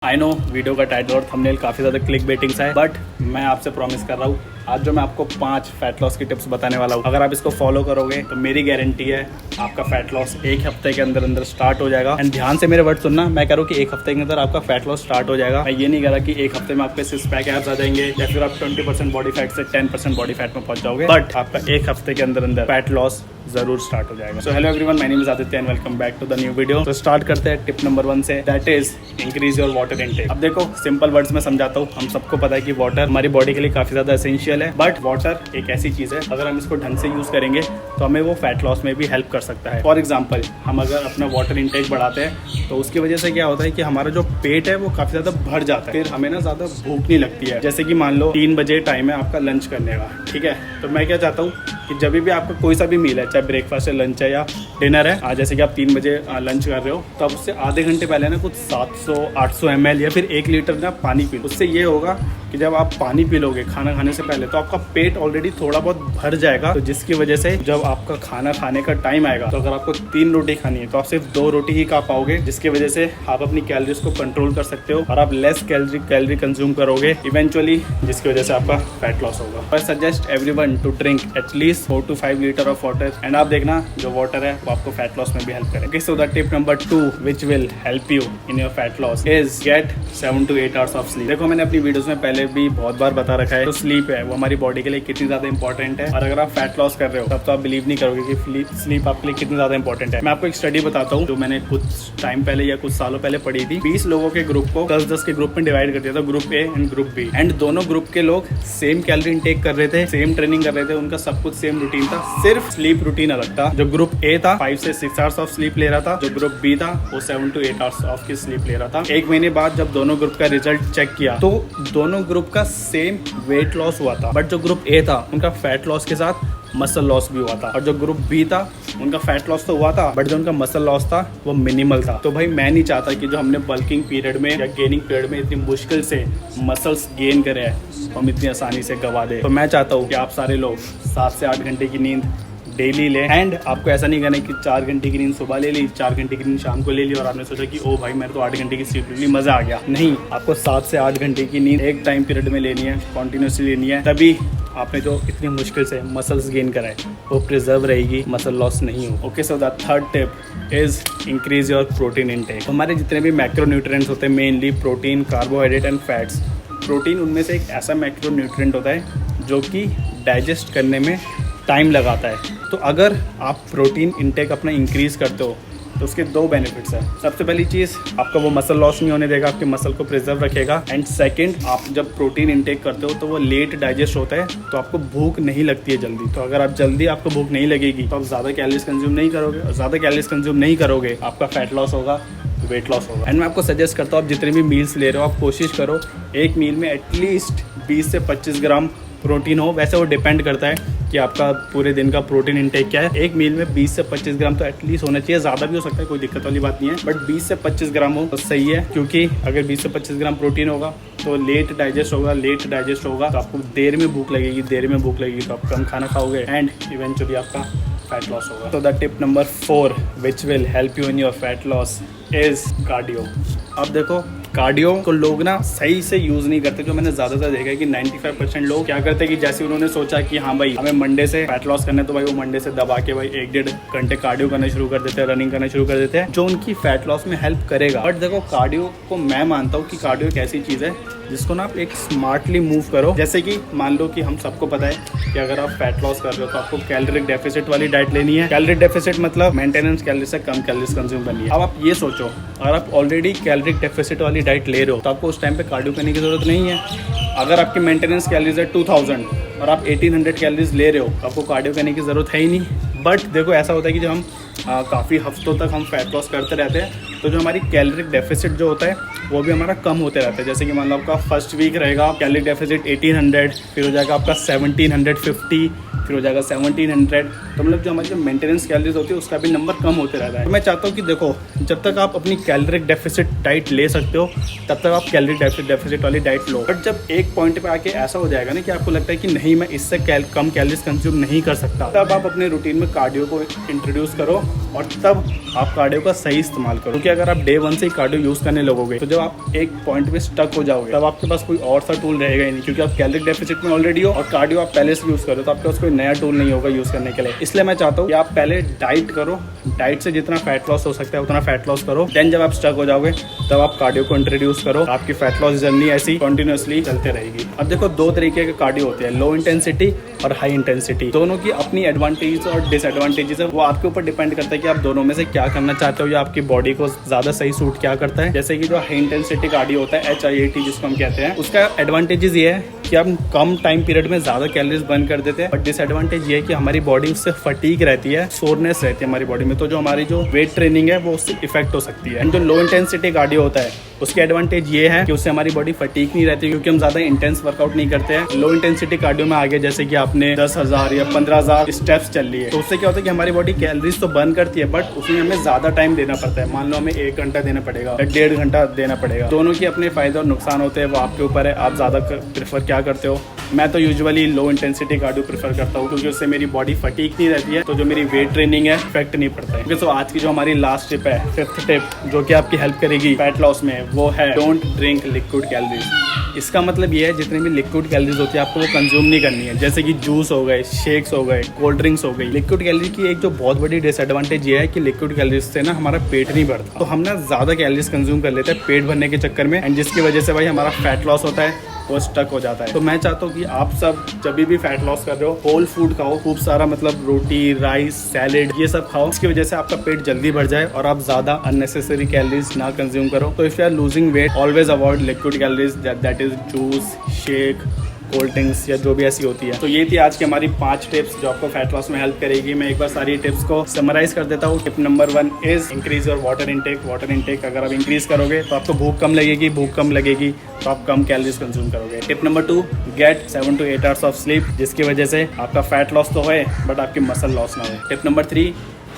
I know video का title और thumbnail काफ़ी ज़्यादा क्लिक बेटिंग सा है, बट मैं आपसे प्रॉमिस कर रहा हूँ आज जो मैं आपको 5 फैट लॉस की टिप्स बताने वाला हूँ, अगर आप इसको फॉलो करोगे तो मेरी गारंटी है आपका फैट लॉस एक हफ्ते के अंदर अंदर स्टार्ट हो जाएगा। एंड ध्यान से मेरे वर्ड सुनना, मैं कह रहा हूँ कि एक हफ्ते के अंदर आपका फैट लॉस स्टार्ट हो जाएगा। मैं ये नहीं कह रहा कि एक हफ्ते में आपके 6 पैक एब्स आ जाएंगे या फिर आप 20% बॉडी फैट से 10% बॉडी फैट में पहुंच जाओगे, बट आपका एक हफ्ते के अंदर अंदर फैट लॉस जरूर स्टार्ट हो जाएगा। So hello everyone, my name is Aditya and welcome back to the new video. तो स्टार्ट करते हैं टिप नंबर 1 से, that is increase your water intake. अब देखो सिंपल वर्ड्स में समझाता हूँ, हम सबको पता है कि वाटर हमारी बॉडी के लिए काफी ज्यादा एसेंशियल है, बट वाटर एक ऐसी चीज है अगर हम इसको ढंग से यूज करेंगे तो हमें वो फैट लॉस में भी हेल्प कर सकता है। फॉर एग्जाम्पल, हम अगर अपना वाटर इनटेक बढ़ाते हैं तो उसकी वजह से क्या होता है कि हमारा जो पेट है वो काफी ज्यादा भर जाता है, फिर हमें ना ज्यादा भूख नहीं लगती है। जैसे कि मान लो 3 बजे टाइम है आपका लंच करने का, ठीक है, तो मैं क्या चाहता हूँ कि जब भी आपका कोई सा भी मील है, चाहे ब्रेकफास्ट है, लंच है या डिनर है, जैसे कि आप 3 बजे लंच कर रहे हो तो अब उससे आधे घंटे पहले ना कुछ 700-800 ml या फिर 1 लीटर ना पानी पी लो। उससे ये होगा कि जब आप पानी पी लोगे खाना खाने से पहले तो आपका पेट ऑलरेडी थोड़ा बहुत भर जाएगा, तो जिसकी वजह से जब आपका खाना खाने का टाइम आएगा तो अगर आपको 3 रोटी खानी है तो आप सिर्फ 2 रोटी ही खा पाओगे, जिसकी वजह से आप अपनी कैलोरीज को कंट्रोल कर सकते हो और आप लेस कैलोरी कंज्यूम करोगे इवेंचुअली, जिसकी वजह से आपका फैट लॉस होगा। I suggest everyone to drink at least 4 to 5 litre of water, and आप देखना जो वाटर है वो आपको फैट लॉस में भी हेल्प करेगा। So the tip number 2 which will help you in your fat loss is get 7 to 8 hours of sleep. देखो मैंने अपनी वीडियोस में पहले भी बहुत बार बता रखा है, तो स्लीप है वो हमारी बॉडी के लिए कितनी ज्यादा इंपॉर्टेंट है, और अगर आप फैट लॉस कर रहे हो तब तो आप बिलीव नहीं करोगे कि स्लीप आपके लिए कितनी ज्यादा इंपॉर्टेंट है। मैं आपको एक स्टडी बताता हूँ जो मैंने कुछ टाइम पहले या कुछ सालों पहले पढ़ी थी। 20 लोगों के ग्रुप को 10-10 के ग्रुप में डिवाइड कर दिया था, group A and group B, and दोनों ग्रुप के लोग सेम कैलोरी इनटेक कर रहे थे, सेम ट्रेनिंग कर रहे थे, उनका सब कुछ सेम रूटीन था, सिर्फ स्लीप रूटीन अलग था। जो ग्रुप ए था 5 से 6 आवर्स ऑफ स्लीप ले रहा था, जो ग्रुप बी था वो 7 to 8 आवर्स ऑफ की स्लीप ले रहा था। 1 महीने बाद जब दोनों ग्रुप का रिजल्ट चेक किया तो दोनों ग्रुप का सेम वेट लॉस हुआ था, बट जो ग्रुप ए था उनका फैट लॉस के साथ मसल लॉस भी हुआ था, और जो ग्रुप बी था उनका फैट लॉस तो हुआ था बट जो उनका मसल लॉस था वो मिनिमल था। तो भाई मैं नहीं चाहता कि जो हमने बल्किंग पीरियड में या गेनिंग पीरियड में इतनी मुश्किल से मसल्स गेन करे हैं हम इतनी आसानी से गवा दे। तो मैं चाहता हूँ कि आप सारे लोग 7 से 8 घंटे की नींद डेली ले, एंड आपको ऐसा नहीं करना कि 4 घंटे की नींद सुबह ले ली, 4 घंटे की नींद शाम को ले ली और आपने सोचा कि ओ भाई मेरे तो 8 घंटे की स्लीप ले ली, मजा आ गया। नहीं, आपको 7 से 8 घंटे की नींद एक टाइम पीरियड में लेनी है, कॉन्टिन्यूसली लेनी है, तभी आपने जो इतनी मुश्किल से मसल्स गेन कराए वो प्रिजर्व रहेगी, मसल लॉस नहीं हो। Okay, so the third tip is increase your protein intake. हमारे जितने भी मैक्रोन्यूट्रिएंट्स होते हैं, mainly protein, carbohydrate and fats. Protein उनमें से एक ऐसा मैक्रोन्यूट्रिएंट होता है जो कि डाइजेस्ट करने में टाइम लगाता है। तो अगर आप प्रोटीन इनटेक अपना इंक्रीज करते हो तो उसके 2 बेनिफिट्स हैं। सबसे पहली चीज़, आपका वो मसल लॉस नहीं होने देगा, आपके मसल को प्रिजर्व रखेगा, एंड सेकंड, आप जब प्रोटीन इनटेक करते हो तो वो लेट डाइजेस्ट होता है तो आपको भूख नहीं लगती है जल्दी। तो अगर आप जल्दी आपको भूख नहीं लगेगी तो आप ज़्यादा कैलोरीज कंज्यूम नहीं करोगे, और ज़्यादा कैलोरीज कंज्यूम नहीं करोगे आपका फैट लॉस होगा, वेट लॉस होगा। एंड मैं आपको सजेस्ट करता हूँ आप जितने भी मील्स ले रहे हो आप कोशिश करो एक मील में एटलीस्ट 20 से 25 ग्राम प्रोटीन हो। वैसे वो डिपेंड करता है कि आपका पूरे दिन का प्रोटीन इनटेक क्या है। एक मील में 20 से 25 ग्राम तो एटलीस्ट होना चाहिए, ज़्यादा भी हो सकता है, कोई दिक्कत वाली बात नहीं है, बट 20 से 25 ग्राम हो तो सही है, क्योंकि अगर 20 से 25 ग्राम प्रोटीन होगा तो लेट डाइजेस्ट होगा तो आपको देर में भूख लगेगी तो आप कम खाना खाओगे एंड इवेंचुअली आपका फैट लॉस होगा। तो the tip number 4 which will help you in your fat loss is cardio. अब देखो कार्डियो को लोग ना सही से यूज नहीं करते। जो मैंने ज्यादातर देखा है कि 95% लोग क्या करते हैं कि जैसे उन्होंने सोचा कि हाँ भाई हमें मंडे से फैट लॉस करना है तो भाई वो मंडे से दबा के भाई 1-1.5 घंटे कार्डियो करना शुरू कर देते हैं, रनिंग करना शुरू कर देते हैं, जो उनकी फैट लॉस में हेल्प करेगा। बट देखो कार्डियो को मैं मानता हूँ कि कार्डियो एक ऐसी चीज है जिसको ना आप एक स्मार्टली मूव करो। जैसे कि मान लो कि हम सबको पता है कि अगर आप फैट लॉस कर रहे हो तो आपको कैलोरिक डेफिसिट वाली डाइट लेनी है। कैलोरिक डेफिसिट मतलब मेंटेनेंस कैलोरी से कम कैलोरीज कंज्यूम करनी है। अब आप ये सोचो, अगर आप ऑलरेडी कैलोरिक डेफिसिट वाली डाइट ले रहे हो तो आपको उस टाइम पे कार्डियो करने की जरूरत नहीं है। अगर आपकी मेंटेनेंस कैलोरीज है 2000 और आप 1800 कैलोरीज ले रहे हो तो आपको कार्डियो करने की जरूरत है ही नहीं। बट देखो ऐसा होता है कि जब हम काफ़ी हफ्तों तक हम फैट लॉस करते रहते हैं तो जो हमारी कैलोरिक डेफिसिट जो होता है वो भी हमारा कम होते रहता है। जैसे कि मान लो आपका फर्स्ट वीक रहेगा कैलोरिक डेफिसिट 1800, फिर हो जाएगा आपका 1750, फिर हो जाएगा 1700, तो मतलब जो हमारी जो मेंटेनेंस कैलोरीज होती है उसका भी नंबर कम होते रहता है। तो मैं चाहता हूँ कि देखो, जब तक आप अपनी कैलोरिक डेफिसिट डाइट ले सकते हो तब तक आप कैलोरी डेफिसिट वाली डाइट लो। बट जब एक पॉइंट पे आके ऐसा हो जाएगा ना कि आपको लगता है कि नहीं, मैं इससे कम कैलोरीज कंज्यूम नहीं कर सकता, तब आप अपने रूटीन में कार्डियो को इंट्रोड्यूस करो और तब आप कार्डियो का सही इस्तेमाल करो। क्योंकि अगर आप डे 1 से ही कार्डियो यूज़ करने लगोगे तो जब आप एक पॉइंट पे स्टक हो जाओगे तब आपके पास कोई और सा टूल रहेगा ही नहीं, क्योंकि आप कैलोरिक डेफिसिट में ऑलरेडी हो और कार्डियो आप पहले से यूज़ करो तो आपके पास कोई नया टूल नहीं होगा यूज़ करने के लिए। इसलिए मैं चाहता हूँ कि आप पहले डाइट करो, डाइट से जितना फैट लॉस हो सकता है उतना फैट लॉस करो, देन जब आप स्टक हो जाओगे तब आप कार्डियो को इंट्रोड्यूस करो। आपकी फैट लॉस जर्नी ऐसी कंटिन्यूअसली चलते रहेगी। अब देखो, दो तरीके के कार्डियो होते हैं, लो इंटेंसिटी और हाई इंटेंसिटी। दोनों की अपनी एडवांटेजेस और डिसएडवांटेजेस है, वो आपके ऊपर डिपेंड करता है कि आप दोनों में से क्या करना चाहते हो या आपकी बॉडी को ज्यादा सही सूट क्या करता है। जैसे कि जो हाई इंटेंसिटी कार्डियो होता है, HIIT जिसको हम कहते हैं, उसका एडवांटेजेस ये है कि हम कम टाइम पीरियड में ज्यादा कैलोरीज बर्न कर देते हैं। बट डिसएडवांटेज ये है कि हमारी बॉडी उससे फटीग रहती है, सोरनेस रहती है हमारी बॉडी में, तो जो हमारी जो वेट ट्रेनिंग है वो उससे इफेक्ट हो सकती है। एंड जो लो इंटेंसिटी कार्डियो होता है उसकी एडवांटेज ये है कि उससे हमारी बॉडी फटीग नहीं रहती, क्योंकि हम ज्यादा इंटेंस वर्कआउट नहीं करते हैं। लो इंटेंसिटी कार्डियो में आगे जैसे कि आपने 10,000 या 15,000 स्टेप्स चल लिए, तो उससे क्या होता है कि हमारी बॉडी कैलोरीज तो बर्न करती है बट उसमें हमें ज्यादा टाइम देना पड़ता है। मान लो हमें 1 घंटा देना पड़ेगा या 1.5 घंटा देना पड़ेगा। दोनों के अपने फायदे और नुकसान होते हैं, वो आपके ऊपर है, आप ज्यादा प्रेफर क्या करते हो। मैं तो usually low intensity cardio prefer करता हूँ क्योंकि उससे मेरी बॉडी फटीग नहीं रहती है, तो जो मेरी वेट ट्रेनिंग है इफेक्ट नहीं पड़ता है। तो आज की जो हमारी लास्ट टिप है, 5th टिप, जो कि आपकी हेल्प करेगी फैट लॉस में, वो है डोंट ड्रिंक लिक्विड कैलोरीज। इसका मतलब ये है जितनी भी लिक्विड कैलोरीज होती है आपको वो कंज्यूम नहीं करनी है, जैसे कि जूस हो गए, शेक्स हो गए, कोल्ड ड्रिंक्स हो गई। लिक्विड कैलोरी की एक जो बहुत बड़ी डिसएडवांटेज ये है कि लिक्विड कैलोरीज से ना हमारा पेट नहीं भरता, तो हम ना ज्यादा कैलोरीज कंज्यूम कर लेते हैं पेट भरने के चक्कर में, एंड जिसकी वजह से भाई हमारा फैट लॉस होता है, वो स्टक हो जाता है। तो मैं चाहता हूँ कि आप सब जब भी फैट लॉस कर रहे हो, होल फूड खाओ, खूब सारा, मतलब रोटी, राइस, सैलेड, ये सब खाओ, इसकी वजह से आपका पेट जल्दी भर जाए और आप ज्यादा अननेसेसरी कैलोरीज ना कंज्यूम करो। तो if you are losing weight, always avoid liquid calories, that is juice, shake, cold drinks या जो भी ऐसी होती है। तो ये थी आज की हमारी 5 टिप्स जो आपको फैट लॉस में हेल्प करेगी। मैं एक बार सारी टिप्स को समराइज कर देता हूँ। Tip number 1 is increase your water intake. Water intake अगर आप इंक्रीज करोगे तो आपको भूख कम लगेगी, भूख कम लगेगी तो आप कम कैलोरीज कंज्यूम करोगे। Tip number 2, get 7 to 8 hours of sleep, जिसकी वजह से आपका फैट लॉस तो होए बट आपकी मसल लॉस ना हो। Tip number 3,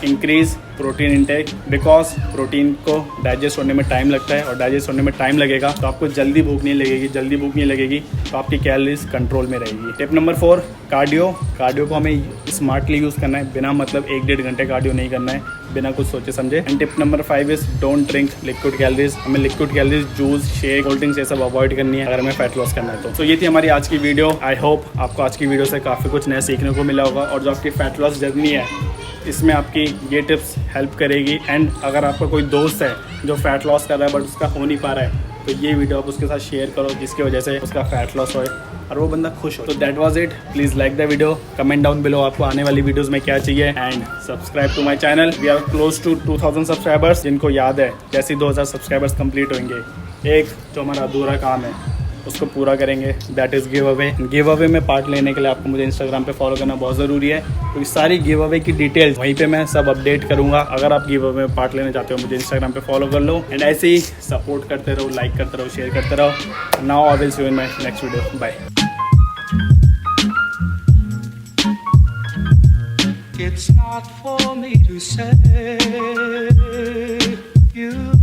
increase protein intake, because protein को डाइजेस्ट होने में टाइम लगता है और डाइजेस्ट होने में टाइम लगेगा तो आपको जल्दी भूख नहीं लगेगी, जल्दी भूख नहीं लगेगी तो आपकी कैलोरीज कंट्रोल में रहेगी। Tip number 4, cardio. कार्डियो को हमें स्मार्टली यूज़ करना है, बिना मतलब 1-1.5 घंटे कार्डियो नहीं करना है, बिना कुछ सोचे समझे। And tip number 5 is don't drink liquid calories. हमें liquid calories, juice, shake, cold drinks ये सब अवॉइड करनी है अगर हमें फैट लॉस करना है तो ये थी हमारी आज की वीडियो। आई होप आपको आज की वीडियो से काफ़ी कुछ नया सीखने को मिला होगा और जो आपकी फैट लॉस जर्नी है इसमें आपकी ये टिप्स हेल्प करेगी। एंड अगर आपका कोई दोस्त है जो फैट लॉस कर रहा है बट उसका हो नहीं पा रहा है तो ये वीडियो आप उसके साथ शेयर करो, जिसकी वजह से उसका फैट लॉस होए और वो बंदा खुश हो। तो that was it. Please like the video, comment down below आपको आने वाली वीडियोस में क्या चाहिए, and subscribe to my channel. We are close to 2000 subscribers. जिनको याद है जैसे 2000 सब्सक्राइबर्स कंप्लीट होंगे, एक जो हमारा अधूरा काम है उसको पूरा करेंगे, that is give away. Give away में पार्ट लेने के लिए आपको मुझे इंस्टाग्राम पे फॉलो करना बहुत ज़रूरी है, क्योंकि सारी गिव अवे की डिटेल्स वहीं पे मैं सब अपडेट करूँगा। अगर आप गिव अवे में पार्ट लेना चाहते हो मुझे इंस्टाग्राम पे फॉलो कर लो, एंड ऐसे ही सपोर्ट करते रहो, लाइक करते रहो, शेयर करते रहो। Now I will see you in my next video. Bye. It's not for me to say you